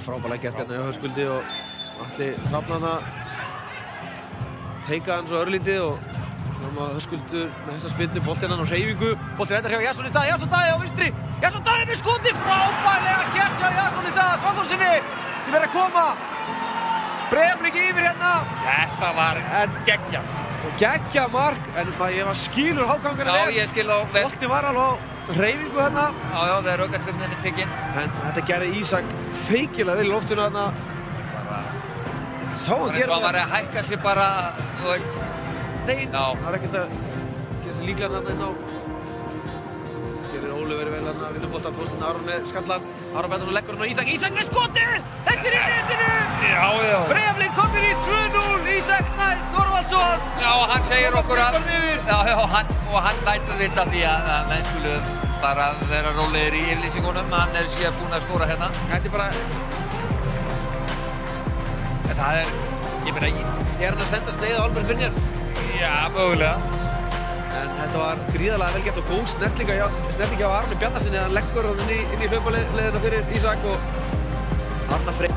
Frábærlega gert hérna hjá Höskuldi og Atli Hrafnanna teika hann svo örlítið og Höskuldur með þessa spyrnu, boltinn hann á hreyfingu, boltinn endar hjá Jasoni Daði, Jason Daði á vinstri, Jason Daði með skoti, frábærlega gert hjá Jasoni Daði Svanþórsssyni sem að koma Breiðablik yfir hérna. Þetta var geggjað. Geggjað mark, en ég var skilur hágangarna vel. Já, ég skil þá vel. Boltinn var alveg á hreyfingu hérna. Já, þegar aukaspyrnan tekinn. En þetta gerði Ísak feikilega vel í loftinu hérna. Sá að gera það. Hann var að hækka sig bara, þú veist. Dein. Það er ekkert að gera sig líklega hérna inn á. Gerir Óli verið vel hérna, vinnur boltann, Þorsteinn Aron með skallan. Aron Benton og leggur hann á Ísak. Ísak með skotið! Þetta er í netinu! Já. Breiðablik komir í 2-0, Ísak Snær Þorvaldsson. Já, hann segir okkur að... hann lætur vita því að menn skulu bara vera rólegir í yfirlýsingunum. Hann síðan búinn að skora hérna. Þetta er bara... Það er... Ég meina, hann að senda sneið á Albert Brynjar? Já, mögulega. En þetta var gríðarlega vel gert og góð snertling hjá Arni Bjarnasyni að hann leggur hann inn í hlaupaleiðina fyrir Ísak og Arnar Freyr